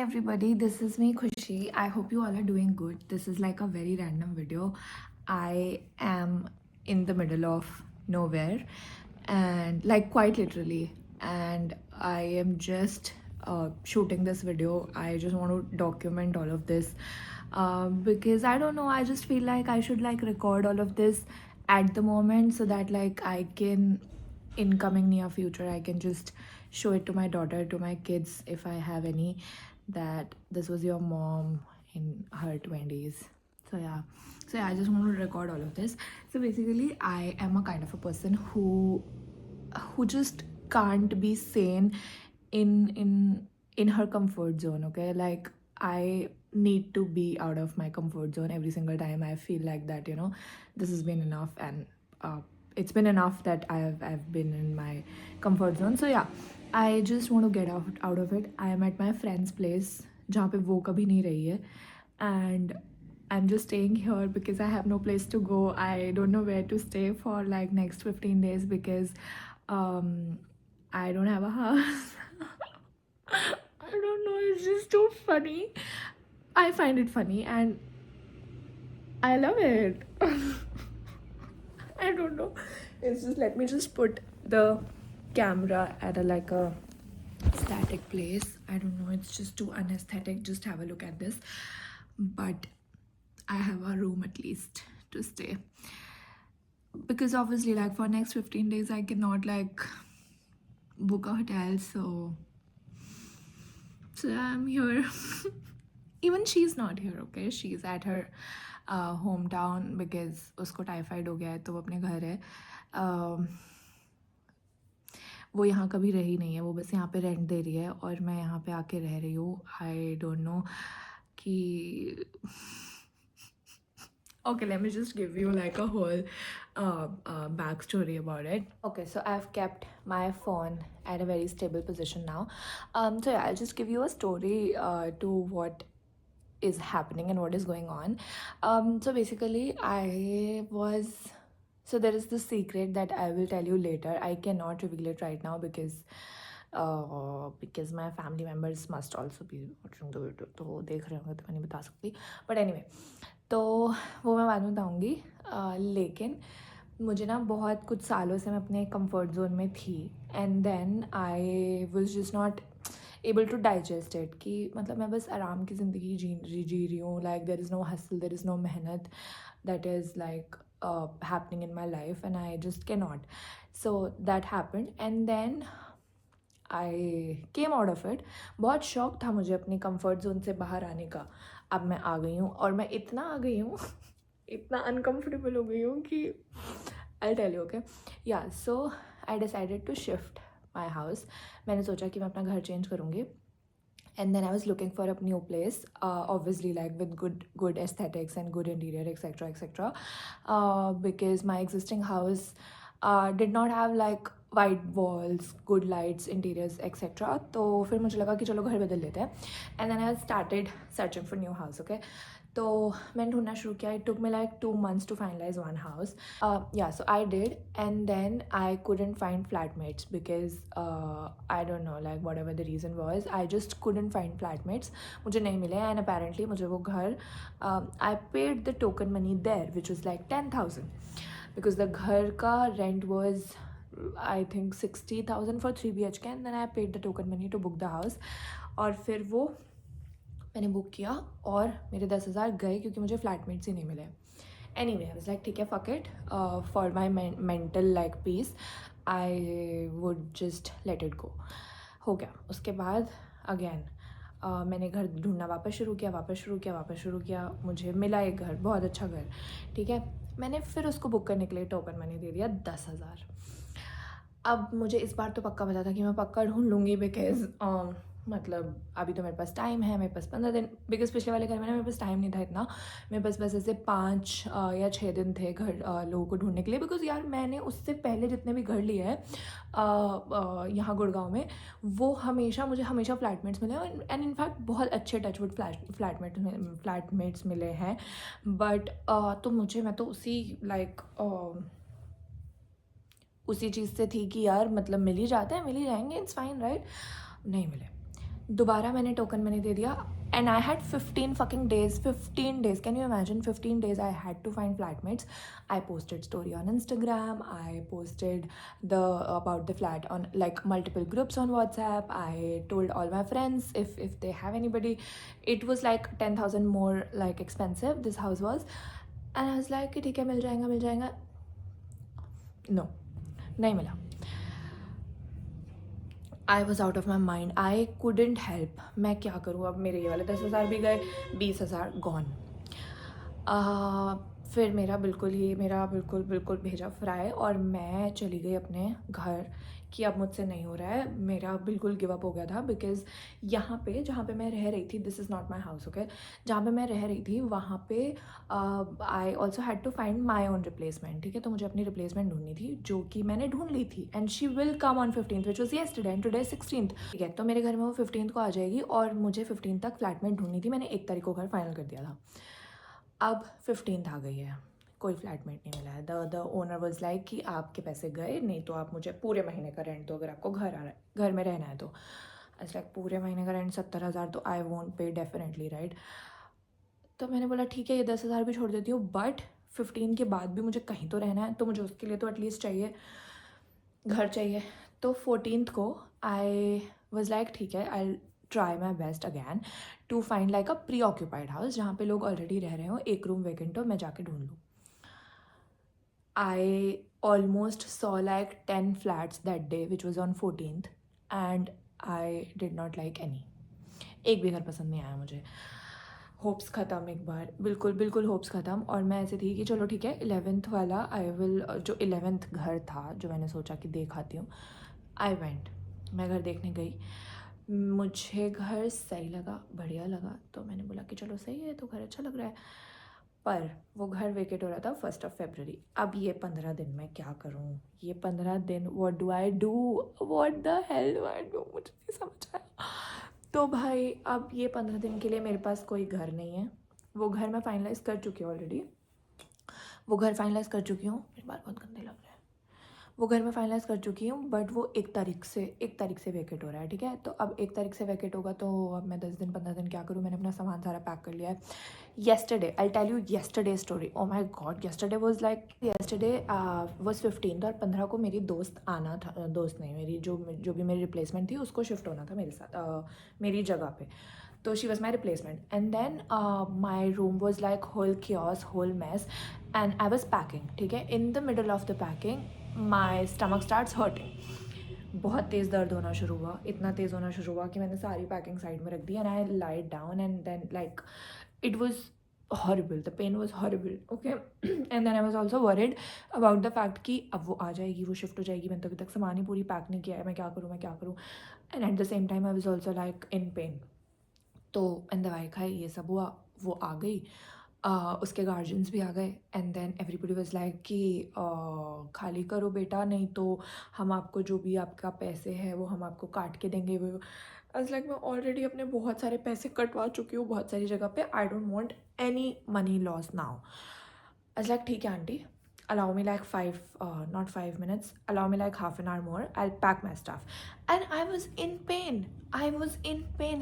everybody, this is me Khushi. I hope you all are doing good. This is like a very random video. I am in the middle of nowhere and like quite literally, and I am just shooting this video. I just want to document all of this because I don't know, I just feel like I should like record all of this at the moment so that like I can in coming near future I can just show it to my daughter, to my kids if I have any, that this was your mom in her 20s. So yeah I just want to record all of this. So basically I am a kind of a person who just can't be sane in her comfort zone. Okay, like I need to be out of my comfort zone every single time. I feel like that, this has been enough, and it's been enough that I've been in my comfort zone. So yeah, I just want to get out of it. I am at my friend's place जहाँ पे वो कभी नहीं रही है, and I'm just staying here because I have no place to go. I don't know where to stay for like next 15 days because I don't have a house. I don't know, it's just too funny. I find it funny and I love it. I don't know. It's just, let me just put the camera at a static place. I don't know, it's just too unaesthetic. Just have a look at this. But I have a room at least to stay. Because obviously like for next 15 days I cannot like book a hotel, so I'm here. Even she's not here, okay? She's at her hometown because उसको typhoid हो गया है तो वो अपने घर है. वो यहाँ कभी रही नहीं है, वो बस यहाँ पे रेंट दे रही है और मैं यहाँ पे आके रह रही हूँ. आई डोंट नो कि okay, let me just give you like a whole backstory about it. Okay, so I've kept my phone at a very stable position now. So yeah, I'll just give you a story to what is happening and what is going on. So basically so there is this secret that I will tell you later. I cannot reveal it right now because my family members must also be watching the video, तो वो देख रहे होंगे तो मैं नहीं बता सकती. But anyway, तो वो मैं बाद में बताऊँगी. लेकिन मुझे ना बहुत कुछ सालों से मैं अपने कंफर्ट जोन में थी, and then I was just not able to digest it कि मतलब मैं बस आराम की ज़िंदगी जी रही हूँ. Like there is no hustle, there is no मेहनत that is like happening in my life, and I just can not. So that happened and then I came out of it. बहुत शौक था मुझे अपनी कंफर्ट जोन से बाहर आने का. अब मैं आ गई हूँ और मैं इतना आ गई हूँ इतना अनकम्फर्टेबल हो गई हूँ कि I tell you. Okay, yeah so I decided to shift my house. मैंने सोचा कि मैं अपना घर चेंज करूँगी. And then I was looking for a new place, obviously like with good aesthetics and good interior, etc. Because my existing house did not have like white walls, good lights, interiors, etc. तो फिर मुझे लगा कि चलो घर बदल लेते हैं. And then I started searching for new house. Okay, तो मैंने ढूंढना शुरू किया. It took me like 2 months to finalize one house. Yeah, so I did, and then I couldn't find flatmates because I don't know, like whatever the reason was, I just couldn't find flatmates. मुझे नहीं मिले, and apparently मुझे वो घर I paid the token money there, which was like 10,000 because the घर का rent was I think 60,000 for 3 BHK, and then I paid the token money to book the house. और फिर वो मैंने बुक किया और मेरे 10,000 गए क्योंकि मुझे फ्लैटमेट्स ही नहीं मिले. एनीवे आई वाज लाइक ठीक है, fuck it, for my mental like peace I would just let it go. हो गया. उसके बाद अगेन मैंने घर ढूंढना वापस शुरू किया. मुझे मिला एक घर, बहुत अच्छा घर, ठीक है. मैंने फिर उसको बुक करने के लिए टोकन मनी दे दिया 10,000. अब मुझे इस बार तो पक्का पता था कि मैं पक्का ढूंढ लूँगी बिकॉज मतलब अभी तो मेरे पास टाइम है, मेरे पास 15 दिन. बिकॉज पिछले वाले घर में ना मेरे पास टाइम नहीं था इतना. मेरे पास बस ऐसे 5 या 6 दिन थे घर लोगों को ढूंढने के लिए. बिकॉज यार मैंने उससे पहले जितने भी घर लिए हैं यहाँ गुड़गांव में, वो मुझे हमेशा फ्लैटमेट्स मिले हैं. एंड इनफैक्ट बहुत अच्छे टचवुड फ्लैटमेट्स मिले हैं. बट तो मैं तो उसी चीज़ से थी कि यार मतलब मिल ही जाते हैं, मिल ही जाएंगे, इट्स फाइन राइट. नहीं मिले. दोबारा मैंने टोकन मैंने दे दिया and I had 15 fucking days, 15 days, can you imagine? 15 days I had to find flatmates. I posted story on Instagram, I posted the about the flat on like multiple groups on WhatsApp, I told all my friends if they have anybody. It was like 10,000 more like expensive this house was, and I was like कि ठीक है मिल जाएगा. No, नहीं मिला. I was out of my mind, I couldn't help. मैं क्या करूँ अब, मेरे ये वाले 10,000 भी गए, 20,000 गॉन. फिर मेरा बिल्कुल भेजा फ्राई और मैं चली गई अपने घर कि अब मुझसे नहीं हो रहा है. मेरा बिल्कुल गिव अप हो गया था बिकॉज़ यहाँ पे जहाँ पे मैं रह रही थी, this is not my house, okay, जहाँ पे मैं रह रही थी वहाँ पे I also had to find my own replacement. ठीक है, तो मुझे अपनी रिप्लेसमेंट ढूंढनी थी जो कि मैंने ढूंढ ली थी and she will come on 15th which was yesterday and today 16th. ठीक है, तो मेरे घर में वो 15th को आ जाएगी और मुझे 15th तक फ्लैटमेट ढूंढनी थी. मैंने 1 तारीख को घर फाइनल कर दिया था. अब 15th आ गई है, कोई फ्लैटमेट नहीं मिला है. द ओनर वॉज लाइक कि आपके पैसे गए, नहीं तो आप मुझे पूरे महीने का रेंट दो अगर आपको घर में रहना है तो. ऐसा लाइक पूरे महीने का रेंट 70,000 तो आई वोंट पे डेफिनेटली, राइट. तो मैंने बोला ठीक है ये 10,000 भी छोड़ देती हूँ, बट 15 के बाद भी मुझे कहीं तो रहना है, तो मुझे उसके लिए तो एटलीस्ट चाहिए, घर चाहिए. तो 14th को आई वॉज लाइक ठीक है, I try my best again to find like a pre occupied house जहाँ पे लोग ऑलरेडी रह रहे हो, 1 रूम वेकेंट हो, मैं जाके ढूंढ लूँ. I almost saw like 10 flats that day, which was on 14th, and I did not like any. एक भी घर पसंद नहीं आया मुझे. होप्स ख़त्म एक बार, बिल्कुल होप्स ख़त्म. और मैं ऐसे थी कि चलो ठीक है 11th वाला आई विल, जो 11th घर था जो मैंने सोचा कि देख आती हूँ, आई वेंट, मैं घर देखने गई. मुझे घर सही लगा, बढ़िया लगा, तो मैंने बोला कि चलो सही है, तो घर अच्छा लग रहा है. पर वो घर वेकेट हो रहा था 1st of February. अब ये 15 दिन मैं क्या करूँ, ये 15 दिन what do I do, what the hell do I do, मुझे नहीं समझ आया. तो भाई अब ये 15 दिन के लिए मेरे पास कोई घर नहीं है. वो घर मैं फाइनलाइज़ कर चुकी हूँ ऑलरेडी, वो घर फाइनलाइज़ कर चुकी हूँ. मेरे बाल बहुत गंदे लग रहे हैं. वो घर मैं फाइनलाइज़ कर चुकी हूँ, बट वो 1 तारीख से वेकेट हो रहा है. ठीक है, तो अब 1 तारीख से वेकेट होगा, तो अब मैं 10 दिन 15 दिन क्या करूँ. मैंने अपना सामान सारा पैक कर लिया है. Yesterday, I'll tell you yesterday's story. Oh my god, yesterday was 15th और 15 को मेरी दोस्त आना था. दोस्त नहीं, मेरी जो भी मेरी रिप्लेसमेंट थी उसको शिफ्ट होना था मेरे साथ, मेरी जगह पे. तो she was my replacement and then my room was like whole chaos, whole mess, and I was packing. ठीक है, in the middle of the packing my stomach starts hurting. बहुत तेज़ दर्द होना शुरू हुआ, इतना तेज़ होना शुरू हुआ कि मैंने सारी पैकिंग साइड में रख दी and I lied down and then like it was horrible, the pain was horrible, okay. And then I was also worried about the fact कि अब वो आ जाएगी, वो शिफ्ट हो जाएगी, मैंने तो अभी तक सामान ही पूरी पैक नहीं किया है, मैं क्या करूँ. And at the same time I was also like in pen. तो एंड दवाई खाई, ये सब हुआ, वो आ गई, उसके गार्जियंस भी आ गए and then everybody was like कि खाली करो बेटा, नहीं तो हम आपको जो भी आपका पैसे है वो हम आपको काट के देंगे. वो एज लाइक मैं ऑलरेडी अपने बहुत सारे पैसे कटवा चुकी हूँ बहुत सारी जगह पे. I don't want any money loss now. As like ठीक है aunty, allow me like 5 minutes, allow me like half an hour more, I'll pack my stuff. And I was in pain,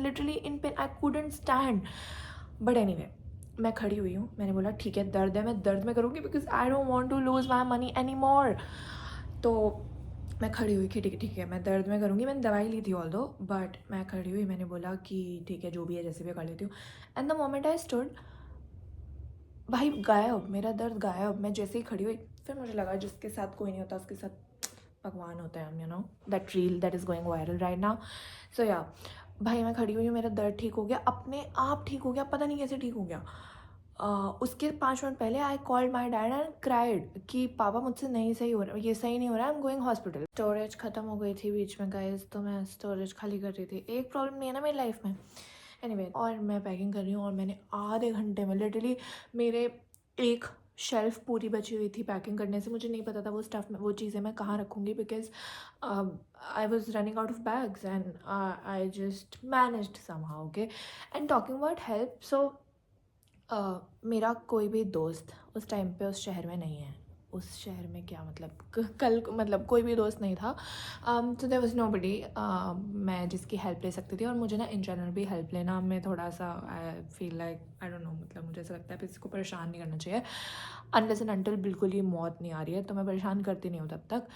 literally in pain, I couldn't stand. But anyway, मैं खड़ी हुई हूँ, मैंने बोला ठीक है दर्द है, मैं दर्द में करूँगी because I don't want to lose my money any more. तो मैं खड़ी हुई कि ठीक है मैं दर्द में करूँगी. मैंने दवाई ली थी ऑल दो, बट मैं खड़ी हुई, मैंने बोला कि ठीक है जो भी है जैसे भी कर लेती हूँ. And the moment I stood, भाई गायब, मेरा दर्द गायब. मैं जैसे ही खड़ी हुई, फिर मुझे लगा जिसके साथ कोई नहीं होता उसके साथ भगवान होता है, you know that reel that is going viral right now. So yeah भाई मैं खड़ी हुई हूँ, मेरा दर्द ठीक हो गया, अपने आप ठीक हो गया, पता नहीं कैसे ठीक हो गया. उसके 5 मिनट पहले I called my dad and cried कि पापा मुझसे नहीं सही हो रहा, ये सही नहीं हो रहा है, I am going hospital. Storage ख़त्म हो गई थी बीच में गाइस, तो मैं स्टोरेज खाली कर रही थी. एक प्रॉब्लम नहीं है ना मेरी लाइफ में. एनीवे, और मैं पैकिंग कर रही हूँ और मैंने आधे घंटे में लिटरली मेरे एक शेल्फ़ पूरी बची हुई थी पैकिंग करने से. मुझे नहीं पता था वो स्टफ़ में वो चीज़ें मैं कहाँ रखूँगी because I was running out of bags and I just managed somehow, okay. And talking about help, so मेरा कोई भी दोस्त उस टाइम पे उस शहर में नहीं है. उस शहर में क्या मतलब कल मतलब कोई भी दोस्त नहीं था. तो देयर वाज नोबडी मैं जिसकी हेल्प ले सकती थी. और मुझे ना इन जनरल भी हेल्प लेना में थोड़ा सा I feel like I don't know, मतलब मुझे ऐसा लगता है किसी को परेशान नहीं करना चाहिए अनलेस एंड अनटिल बिल्कुल ही मौत नहीं आ रही है, तो मैं परेशान करती नहीं हूँ तब तक.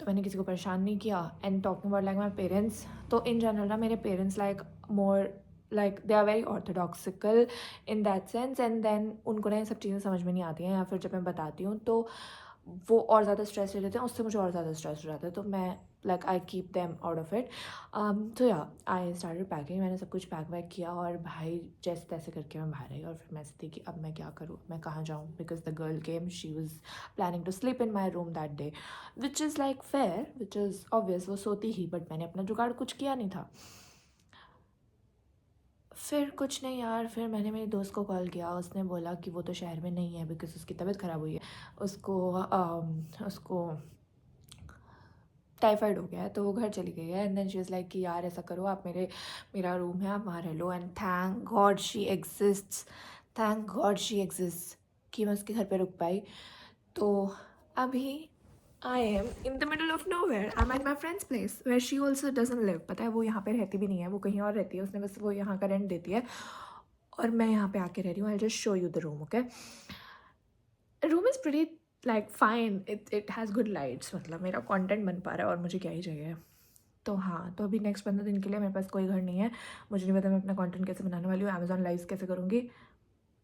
तो मैंने किसी को परेशान नहीं किया. And talking about like my parents, तो इन जनरल ना मेरे parents like more like they are very orthodoxical in that sense. And then उनको ना ये सब चीज़ें समझ में नहीं आती हैं, या फिर जब मैं बताती हूँ तो वो और ज़्यादा स्ट्रेस ले लेते हैं, उससे मुझे और ज़्यादा स्ट्रेस हो जाता है. तो मैं like I keep them out of it. तो या आई स्टार्टेड पैकिंग. मैंने सब कुछ पैक वैक किया और भाई जैसे तैसे करके मैं बाहर आई. और फिर मैं ऐसी थी कि अब मैं क्या करूँ, मैं कहाँ जाऊँ, because the girl came, she was planning to sleep in my room that day, which is like fair, which is obvious, वो सोती ही. बट मैंने अपना जुगाड़ कुछ किया नहीं था. फिर कुछ नहीं यार, फिर मैंने मेरे दोस्त को कॉल किया. उसने बोला कि वो तो शहर में नहीं है बिकॉज उसकी तबीयत ख़राब हुई है. उसको टाइफाइड हो गया है, तो वो घर चली गई है. And then she is like कि यार ऐसा करो, आप मेरा रूम है, आप वहाँ रह लो. And thank God she exists, thank God she exists कि मैं उसके घर पे रुक पाई. तो अभी I am in the middle of nowhere. I am at my friend's place where she also doesn't live. पता है वो यहाँ पे रहती भी नहीं है, वो कहीं और रहती है. उसने बस वो यहाँ का रेंट देती है और मैं यहाँ पे आके रह रही हूँ. I just show you the room. Okay, room is pretty like fine. It has good lights, मतलब मेरा कंटेंट बन पा रहा है और मुझे क्या ही चाहिए. तो हाँ, तो अभी नेक्स्ट 15 दिन के लिए मेरे पास कोई घर नहीं है. मुझे नहीं पता मैं अपना कंटेंट कैसे बनाने वाली हूँ, अमेजॉन लाइव्स कैसे करूँगी.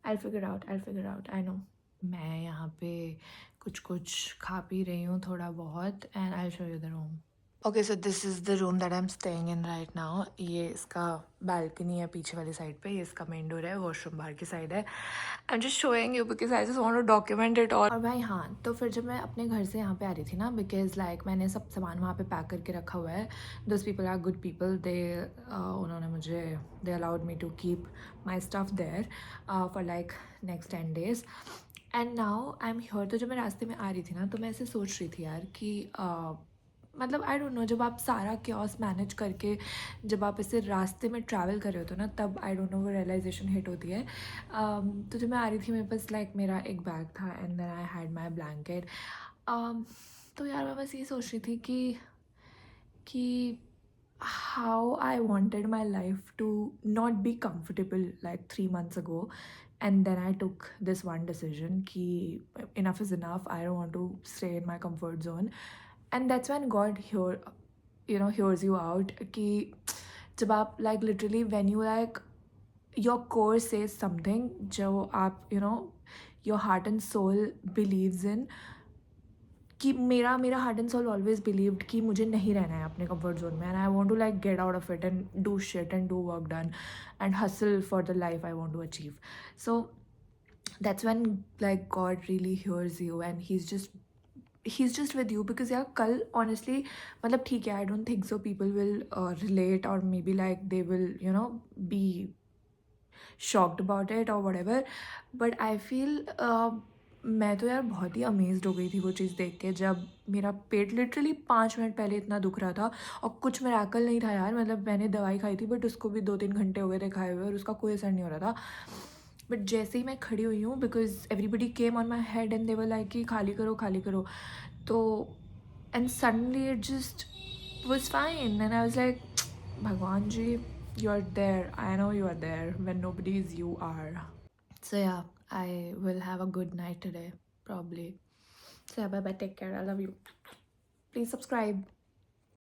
I figure out, I know. मैं यहाँ पे कुछ कुछ खा पी रही हूँ थोड़ा बहुत. And I show you the room. Okay, so this is the room that I am staying in right now. ये इसका बालकनी है पीछे वाली साइड पे. ये इसका मेन डोर है, वॉशरूम बाहर की साइड है. I am just showing you because I just want to document it all. और भाई हाँ, तो फिर जब मैं अपने घर से यहाँ पे आ रही थी ना, बिकॉज लाइक मैंने सब सामान वहाँ पे पैक करके रखा हुआ है. Those people are good people. उन्होंने मुझे दे allowed me to keep my stuff there for like next 10 days. And now I am here. तो जब मैं रास्ते में आ रही थी ना, तो मैं ऐसे सोच रही थी यार कि मतलब आई डोंट नो, जब आप सारा क्योस मैनेज करके जब आप ऐसे रास्ते में ट्रैवल कर रहे होते हो ना, तब आई डोंट नो वो रियलाइजेशन हिट होती है. तो जब मैं आ रही थी मेरे पास लाइक मेरा एक बैग था and then I had my blanket. तो यार मैं बस ये सोच रही थी कि how I wanted my life to not be comfortable like 3 months ago. And then I took this one decision ki enough is enough. I don't want to stay in my comfort zone. And that's when God hears you out ki jab aap like literally when you like your core says something jo aap your heart and soul believes in, कि मेरा heart and soul always believed कि मुझे नहीं रहना है अपने comfort zone में. And I want to like get out of it and do shit and do work done and hustle for the life I want to achieve. So that's when like God really hears you and he is just with you. Because यार कल honestly मतलब ठीक है, I don't think so people will relate और may be like they will be shocked about it और whatever. But I feel मैं तो यार बहुत ही अमेज्ड हो गई थी वो चीज़ देख के, जब मेरा पेट लिटरली 5 मिनट पहले इतना दुख रहा था और कुछ मिरेकल नहीं था यार. मतलब मैंने दवाई खाई थी बट उसको भी 2-3 घंटे हो गए थे खाए हुए और उसका कोई असर नहीं हो रहा था. बट जैसे ही मैं खड़ी हुई हूँ, because everybody came on my head and they were like कि खाली करो. तो and suddenly it just was fine and I was like भगवान जी, you are there. I know you are there. When nobody is, you are. So yeah, I will have a good night today, probably. So yeah, bye bye. Take care. I love you. Please subscribe.